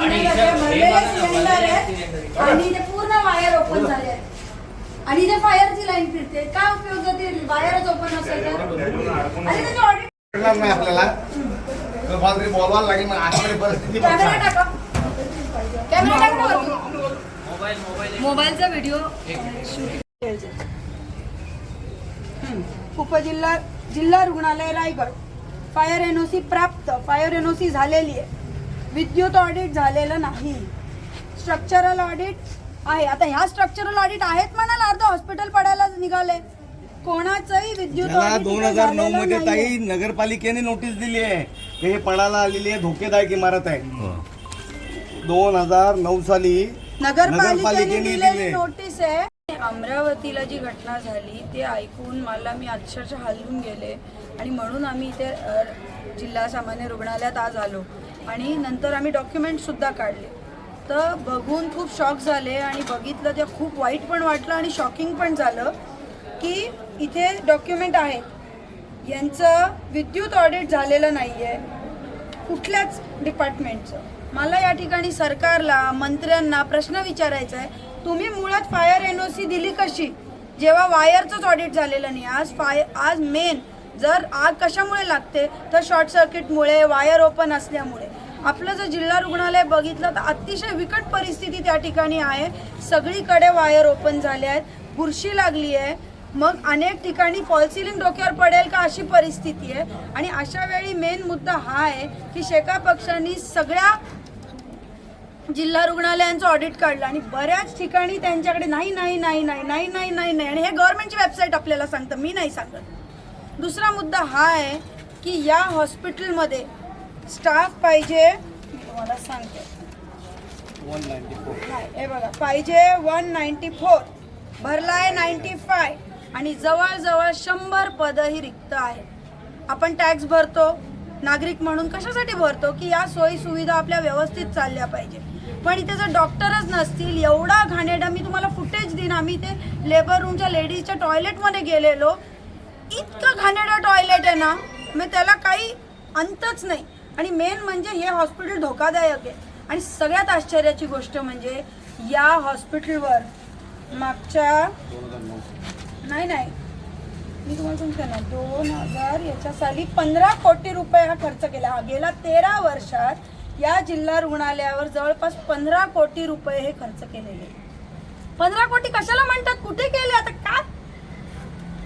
बघण्यात आले भरलेले सिलेंडर आहेत आणि ते पूर्ण वायर ओपन झाले आहेत आणि ते फायरची लाईन फिरते. काय उपयोग जर ते वायरच ओपन असेल तर आणि त्याचे ऑडिट करणार नाही आपल्याला तर मला तरी बोलवायला लागेल. मग आजकाल परिस्थिती कॅमेरा टाका. कॅमेरा टाका वरती. मोबाईलचा व्हिडिओ जिल्हा रुग्णालय रायगड. फायर एनओसी प्राप्त. फायर एनओसी झालेली आहे. विद्युत ऑडिट झालेलं नाही. स्ट्रक्चरल ऑडिट आहे. आता ह्या स्ट्रक्चरल ऑडिट आहेत म्हणाल अर्ध हॉस्पिटल पडायला निघाले. कोणाचंही विद्युत ऑडिट 2009 मध्ये ताई नगरपालिकेने नोटीस दिली आहे हे पडायला आलेली आहे धोकेदायक इमारत आहे. 2009 साली नगरपालिकेने दिलेली नोटीस आहे. अमरावतीला जी घटना झाली ते ऐकून मी अक्षरशः हलून गेले आणि म्हणून आम्ही इथे जिल्हा सामान्य रुग्णालयात आज आलो आणि नंतर आम्ही डॉक्युमेंट सुद्धा काढले. तर बघून खूप शॉक झाले आणि बघितलं ते खूप वाईट पण वाटलं आणि शॉकिंग पण झालं की इथे डॉक्युमेंट आहेत. यांचं विद्युत ऑडिट झालेलं नाही आहे कुठल्याच डिपार्टमेंटचं. मला या ठिकाणी सरकारला मंत्र्यांना प्रश्न विचारायचा आहे, तुम्ही मुळात फायर एनओसी दिली कशी जेव्हा वायरचंच ऑडिट झालेलं नाही. आज मेन जर आग कशामुळे लागते तर शॉर्ट सर्किटमुळे, वायर ओपन असल्यामुळे. आपलं जर जिल्हा रुग्णालय बघितलं तर अतिशय विकट परिस्थिती त्या ठिकाणी आहे. सगळीकडे वायर ओपन झाले आहेत, बुरशी लागली आहे. मग अनेक ठिकाणी फॉल सिलिंग डोक्यावर पडेल का अशी परिस्थिती आहे. आणि अशा वेळी मेन मुद्दा हा आहे की शेका पक्षांनी सगळ्या जिल्हा रुग्णालयांचं ऑडिट काढलं आणि बऱ्याच ठिकाणी त्यांच्याकडे नाही आणि हे गव्हर्नमेंटची वेबसाईट आपल्याला सांगतं, मी नाही सांगत. दुसरा मुद्दा हा आहे की या हॉस्पिटलमध्ये स्टाफ पाहिजे. मी तुम्हाला सांगते 194 हे बघा पाहिजे 194 भरलाय 95 आणि जवळजवळ 100 पदही रिक्त आहेत. आपण टॅक्स भरतो नागरिक म्हणून कशासाठी भरतो की या सोयी सुविधा आपल्या व्यवस्थित चालल्या पाहिजे. पण इथे जर डॉक्टरच नसतील एवढा घाणेरडा मी तुम्हाला फुटेज देईन. आम्ही ते लेबर रूमच्या लेडीजच्या टॉयलेटमध्ये गेलेलो. इतकं घाणेरडं टॉयलेट आहे ना मग त्याला काही अंतच नाही. आणि मेन म्हणजे हे हॉस्पिटल धोकादायक आहे. आणि सगळ्यात आश्चर्याची गोष्ट म्हणजे या हॉस्पिटलवर मागच्या नाही मी तुम्हाला सांगते ना 2000 याच्या साली 15 कोटी रुपये हा खर्च केला. हा गेल्या 13 वर्षात या जिल्हा रुग्णालयावर जवळपास 15 कोटी रुपये हे खर्च केलेले. 15 कोटी कशाला म्हणतात, कुठे केले? आता काय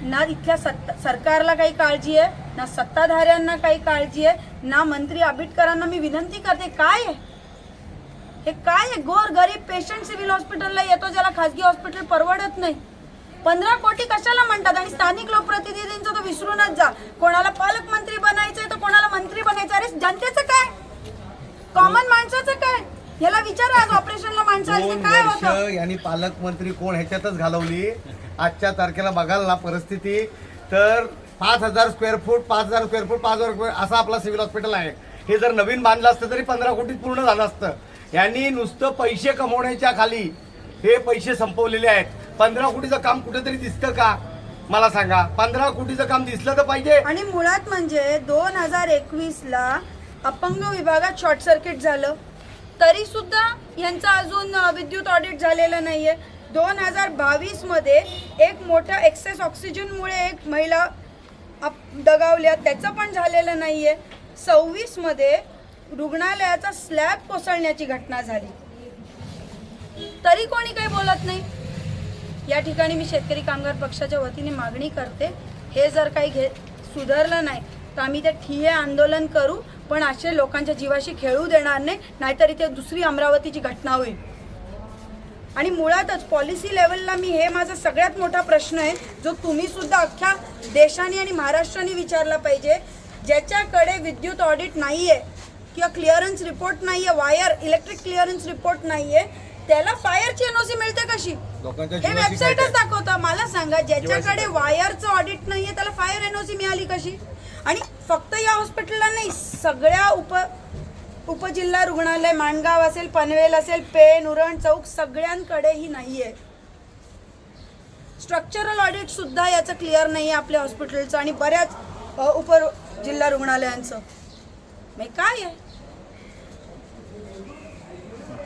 ना इथल्या सरकारला काही काळजी आहे ना सत्ताधाऱ्यांना काही काळजी आहे ना मंत्री आबिटकरांना मी विनंती करते काय आहे हे काय आहे? गोर गरीब पेशंट सिव्हिल हॉस्पिटलला येतो ज्याला खासगी हॉस्पिटल परवडत नाही. 15 कोटी कशाला म्हणतात? आणि स्थानिक लोकप्रतिनिधींचं तर विसरूनच जा. कोणाला पालकमंत्री बनायचंय तर कोणाला मंत्री बनायचं. अरे जनतेचं काय, कॉमन माणसाचं काय? याला विचारा आज ऑपरेशनला माणसाचं काय होतं. यांनी पालकमंत्री कोण ह्याच्यातच घालवली. आजच्या तारखेला बघाल ना परिस्थिती तर 5000 square foot 5000 square foot 5000 square असं आपला सिव्हिल हॉस्पिटल आहे. हे जर नवीन बांधलं असतं तरी 15 कोटीत पूर्ण झालं असतं. यांनी नुसतं पैसे कमवण्याच्या खाली हे पैसे संपवलेले आहेत. 15 कोटीचं काम कुठेतरी दिसतं का मला सांगा? 15 कोटीचं काम दिसलं तर पाहिजे. आणि मुळात म्हणजे 2021ला अपंग विभागात शॉर्ट सर्किट झालं तरी सुद्धा यांचं अजून विद्युत ऑडिट झालेलं नाहीये. 2022 मध्ये एक मोठा एक्सेस ऑक्सिजनमुळे एक महिला दगावल्या त्याचं पण झालेलं नाहीये. 26 मध्ये रुग्णालयाचा स्लॅब कोसळण्याची घटना झाली तरी कोणी काही बोलत नाही. या ठिकाणी मी शेतकरी कामगार पक्षाच्या वतीने मागणी करते, हे जर काही सुधारलं नाही तर आम्ही ते ठिय्या आंदोलन करू, पण असे लोकांच्या जीवाशी खेळू देणार नाही. नाहीतर इथे दुसरी अमरावतीची घटना होईल. आणि मुळातच पॉलिसी लेवलला मी हे माझा सगळ्यात मोठा प्रश्न आहे जो तुम्ही सुद्धा अख्ख्या देशाने आणि महाराष्ट्राने विचारला पाहिजे. ज्याच्याकडे विद्युत ऑडिट नाही आहे किंवा क्लिअरन्स रिपोर्ट नाही आहे, वायर इलेक्ट्रिक क्लिअरन्स रिपोर्ट नाही आहे, त्याला फायरची एनओसी मिळते कशी? हे वेबसाईटच दाखवतं. मला सांगा ज्याच्याकडे वायरचं ऑडिट नाही आहे त्याला फायर एनओसी मिळाली कशी? आणि फक्त या हॉस्पिटलला नाही, सगळ्या उपजिल्हा रुग्णालय माणगाव असेल, पनवेल असेल, पेण, उरण, चौक सगळ्यांकडेही नाही आहे. स्ट्रक्चरल ऑडिट सुद्धा याचं क्लिअर नाही आहे आपल्या हॉस्पिटलचं आणि बऱ्याच जिल्हा रुग्णालयांचं. काय आहे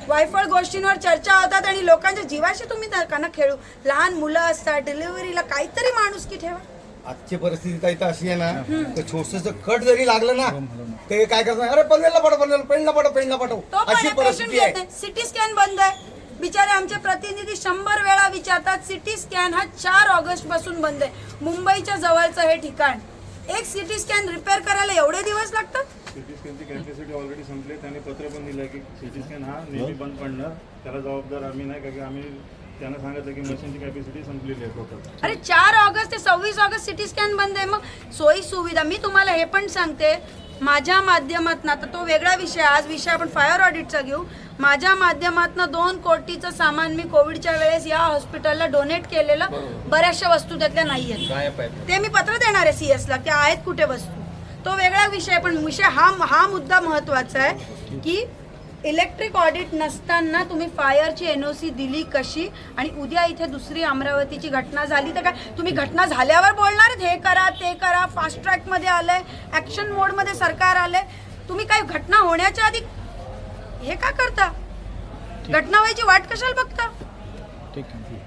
वायफळ गोष्टींवर चर्चा होतात आणि लोकांच्या जीवाशी तुम्ही नका खेळू. लहान मुलं असतात, डिलिव्हरीला काहीतरी माणुसकी ठेवा. आजची परिस्थिती ताई तर अशी आहे ना, तर छोटस कट जरी लागलं ना ते काय करतात, अरे पनवेलला पडव, पेंडला पडव, तो पण अशी पेशंट परिस्थिती येत आहे. नाही. सिटी स्कॅन बंद आहे. बिचारे आमचे प्रतिनिधी 100 वेळा विचारतात. सिटी स्कॅन हा 4 ऑगस्ट पासून बंद आहे. मुंबईच्या जवळचं हे ठिकाण, एक सिटी स्कॅन रिपेअर करायला एवढे दिवस लागतात. सिटी स्कॅनची कॅपॅसिटी ऑलरेडी संपली. त्यांनी पत्र पण दिलं की सिटी स्कॅन हा नेहमी बंद पडणार, त्याला जबाबदार आम्ही नाही, कारण की आम्ही त्यांना सांगितलं की मशीनची कॅपॅसिटी संपलेली आहे टोटल. अरे 4 ऑगस्ट ते 26 ऑगस्ट सिटी स्कॅन बंद आहे. मग सोयी सुविधा मी तुम्हाला हे पण सांगते, माझ्या माध्यमातून, आता तो वेगळा विषय, आज विषय आपण फायर ऑडिटचा घेऊ. माझ्या माध्यमातून 2 कोटीचं सामान मी कोविडच्या वेळेस या हॉस्पिटलला डोनेट केलेलं. बऱ्याचशा वस्तू त्यातल्या नाही आहेत, ते मी पत्र देणार आहे CS ला की आहेत कुठे वस्तू. तो वेगळा विषय, पण विषय हा मुद्दा महत्वाचा आहे की इलेक्ट्रिक ऑडिट नसताना तुम्ही फायरची NOC दिली कशी. आणि उद्या इथे दुसरी अमरावतीची घटना झाली तर काय तुम्ही घटना झाल्यावर बोलणार आहेत? हे करा ते करा, फास्ट ट्रॅकमध्ये आलंय, ॲक्शन मोडमध्ये सरकार आलंय. तुम्ही काही घटना होण्याच्या आधी हे का करता? घटना व्हायची वाट कशाला बघता? ठीक आहे.